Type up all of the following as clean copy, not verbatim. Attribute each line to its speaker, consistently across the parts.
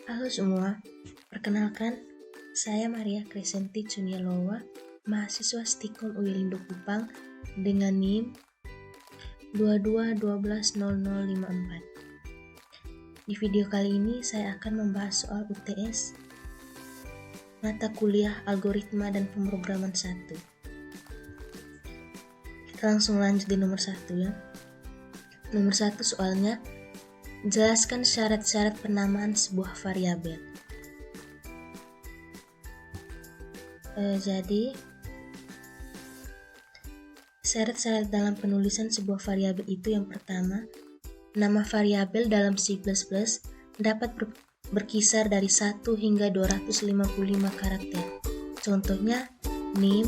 Speaker 1: Halo semua, perkenalkan, saya Maria Crescenti Cunialowa, mahasiswa Stikom UI Lindo Kupang dengan NIM 22120054. Di video kali ini saya akan membahas soal UTS, mata kuliah Algoritma dan Pemrograman 1. Kita langsung lanjut di nomor 1 ya. Nomor 1 soalnya, jelaskan syarat-syarat penamaan sebuah variabel. Jadi, syarat-syarat dalam penulisan sebuah variabel itu yang pertama, nama variabel dalam C++ dapat berkisar dari 1 hingga 255 karakter. Contohnya, NIM,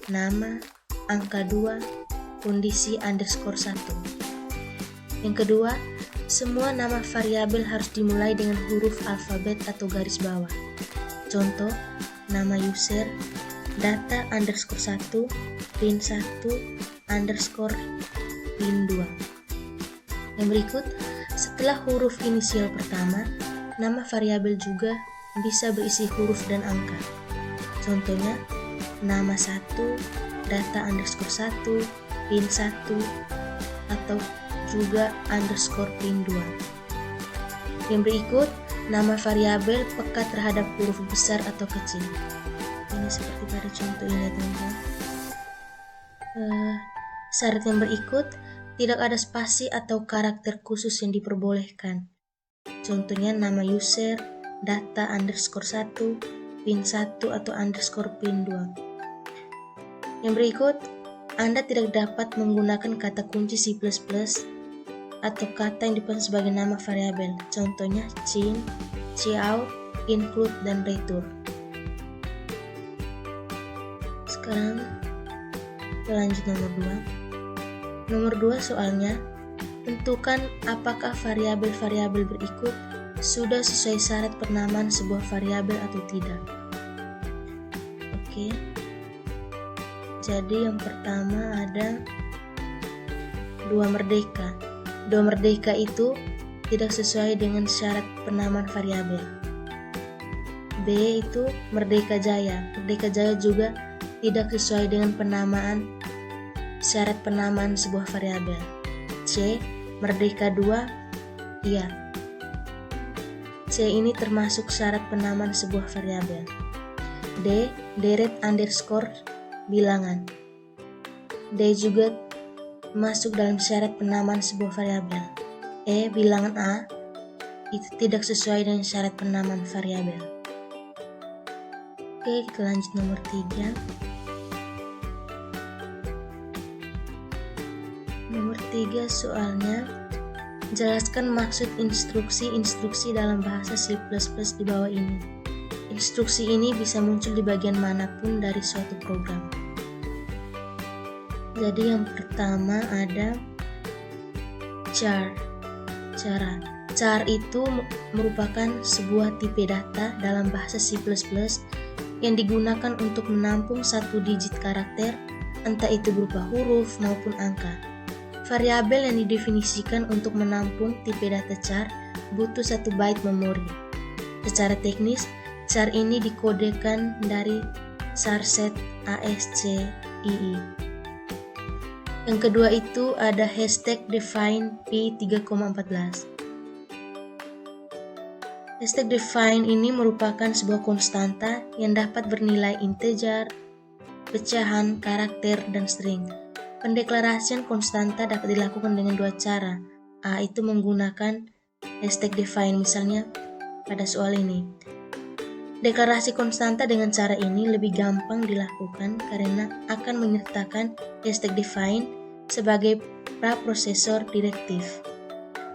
Speaker 1: nama, angka 2, kondisi _1. Yang kedua, semua nama variabel harus dimulai dengan huruf alfabet atau garis bawah. Contoh, nama user, data _1, pin 1, underscore pin 2. Yang berikut, setelah huruf inisial pertama, nama variabel juga bisa berisi huruf dan angka. Contohnya, nama 1, data _1, pin 1, atau juga underscore pin 2. Yang berikut, nama variabel peka terhadap huruf besar atau kecil. Ini seperti pada contoh ini, teman-teman. Syarat yang berikut, tidak ada spasi atau karakter khusus yang diperbolehkan. Contohnya nama user, data _1, pin 1 atau underscore pin 2. Yang berikut, Anda tidak dapat menggunakan kata kunci C++ atau kata yang dipesan sebagai nama variabel. Contohnya cin, cout, include, dan return. Sekarang kita lanjut nomor 2. Nomor 2 soalnya, tentukan apakah variabel-variabel berikut sudah sesuai syarat penamaan sebuah variabel atau tidak. Oke. Jadi yang pertama ada 2 merdeka. 2 merdeka itu tidak sesuai dengan syarat penamaan variabel. B itu merdeka jaya. Merdeka jaya juga tidak sesuai dengan syarat penamaan sebuah variabel. C, merdeka 2, iya. C ini termasuk syarat penamaan sebuah variabel. D, deret underscore bilangan. D juga masuk dalam syarat penamaan sebuah variabel. E, bilangan A, itu tidak sesuai dengan syarat penamaan variabel. Oke, kita lanjut nomor 3. Nomor 3 soalnya, jelaskan maksud instruksi-instruksi dalam bahasa C++ di bawah ini. Instruksi ini bisa muncul di bagian manapun dari suatu program. Jadi yang pertama ada char. Char itu merupakan sebuah tipe data dalam bahasa C++ yang digunakan untuk menampung satu digit karakter, entah itu berupa huruf maupun angka. Variabel yang didefinisikan untuk menampung tipe data char butuh 1 byte memori. Secara teknis, char ini dikodekan dari charset ASCII. Yang kedua itu ada hashtag define P3,14. Hashtag define ini merupakan sebuah konstanta yang dapat bernilai integer, pecahan, karakter, dan string. Pendeklarasian konstanta dapat dilakukan dengan 2 cara. A itu menggunakan hashtag define, misalnya pada soal ini. Deklarasi konstanta dengan cara ini lebih gampang dilakukan karena akan menyertakan hashtag define sebagai praprosesor direktif,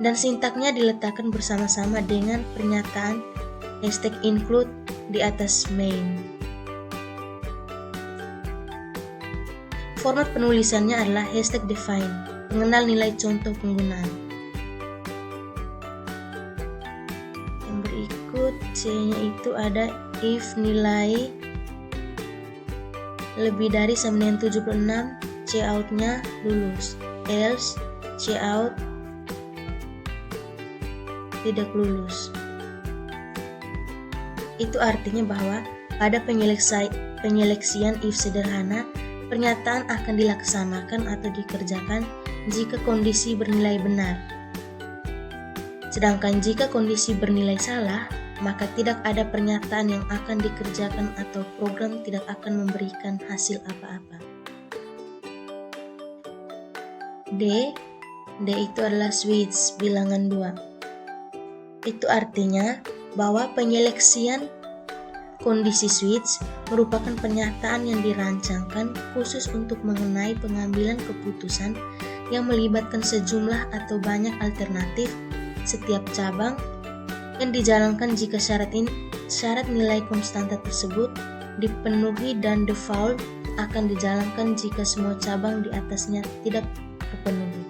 Speaker 1: dan sintaknya diletakkan bersama-sama dengan pernyataan hashtag include di atas main. Format penulisannya adalah hashtag define, mengenal nilai contoh penggunaan. Yang berikut C-nya itu ada if nilai lebih dari 976, cout-nya lulus, else cout tidak lulus. Itu artinya bahwa pada penyeleksian if sederhana, pernyataan akan dilaksanakan atau dikerjakan jika kondisi bernilai benar. Sedangkan jika kondisi bernilai salah, maka tidak ada pernyataan yang akan dikerjakan atau program tidak akan memberikan hasil apa-apa. D itu adalah switch bilangan 2. Itu artinya bahwa penyeleksian kondisi switch merupakan pernyataan yang dirancangkan khusus untuk mengenai pengambilan keputusan yang melibatkan sejumlah atau banyak alternatif setiap cabang yang dijalankan jika syarat nilai konstanta tersebut dipenuhi dan default akan dijalankan jika semua cabang di atasnya tidak terpenuhi.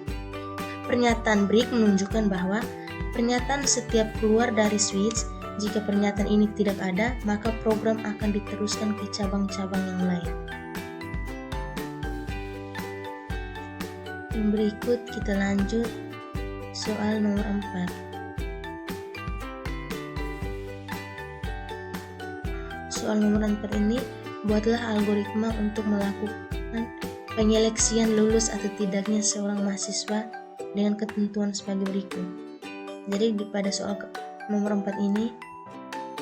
Speaker 1: Pernyataan break menunjukkan bahwa pernyataan setiap keluar dari switch. Jika pernyataan ini tidak ada, maka program akan diteruskan ke cabang-cabang yang lain. Yang berikut kita lanjut soal nomor 4. Soal nomor 4 ini, buatlah algoritma untuk melakukan penyeleksian lulus atau tidaknya seorang mahasiswa dengan ketentuan sebagai berikut. Jadi pada soal nomor 4 ini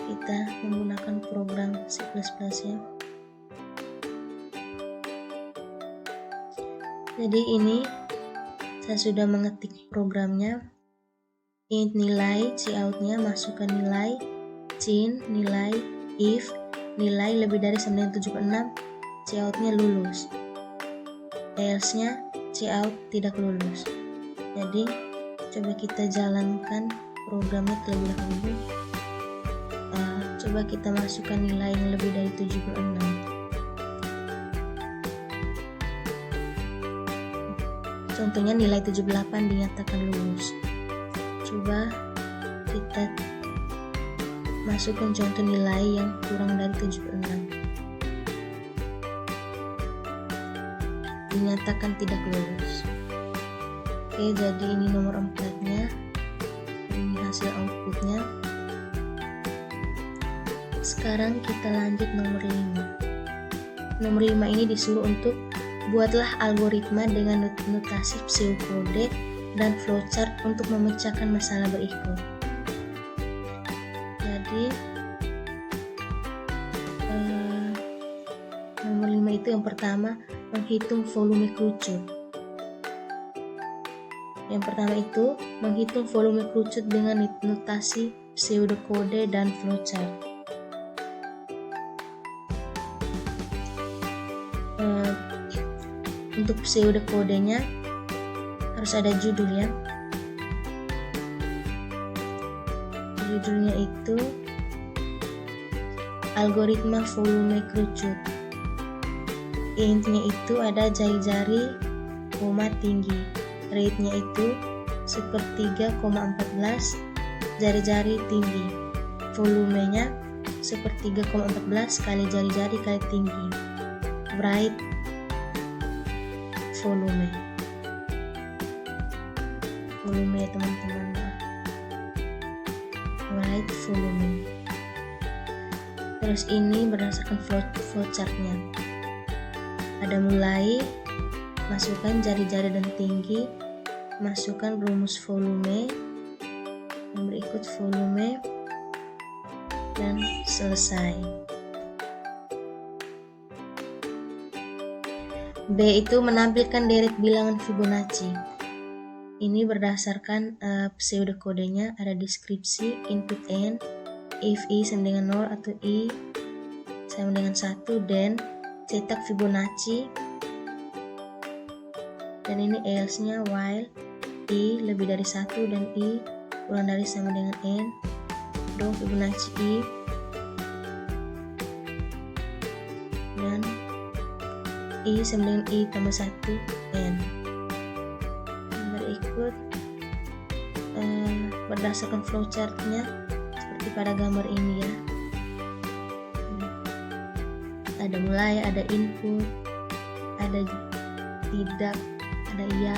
Speaker 1: kita menggunakan program C++ ya. Jadi ini saya sudah mengetik programnya. Int nilai, cout-nya masukkan nilai, cin nilai, if nilai lebih dari 976, cout-nya lulus. Else-nya cout tidak lulus. Jadi coba kita jalankan programnya terlebih dahulu. Coba kita masukkan nilai yang lebih dari 76. Contohnya nilai 78 dinyatakan lulus. Coba kita masukkan contoh nilai yang kurang dari 76. Dinyatakan tidak lulus. Oke, jadi ini nomor 4-nya. Ini hasil outputnya. Sekarang kita lanjut nomor 5. Nomor 5 ini disuruh untuk buatlah algoritma dengan notasi pseudocode dan flowchart untuk memecahkan masalah berikut. Jadi nomor 5 itu yang pertama, menghitung volume kerucut. Yang pertama itu menghitung volume kerucut dengan notasi pseudocode dan flowchart. Untuk pseudokodenya harus ada judul ya. Judulnya itu algoritma volume kerucut. Int-nya itu ada jari-jari, tinggi. Rate-nya itu 1/3,14 jari-jari tinggi. Volumenya 1/3,14 kali jari-jari kali tinggi. Write volume ya teman-teman. Write volume. Terus ini berdasarkan flowchart-nya. Ada mulai, masukkan jari-jari dan tinggi, masukkan rumus volume, yang berikut volume, dan selesai. B itu menampilkan deret bilangan Fibonacci. Ini berdasarkan pseudokodenya, ada deskripsi, input n, if i sama dengan 0 atau i sama dengan 1, then cetak Fibonacci, dan ini else-nya while i lebih dari 1 dan i kurang dari sama dengan n, do Fibonacci i, dan i sama dengan i tambah 1 n. Berikut berdasarkan flowchart-nya seperti pada gambar ini ya. Ada mulai, ada input, ada tidak, ada iya,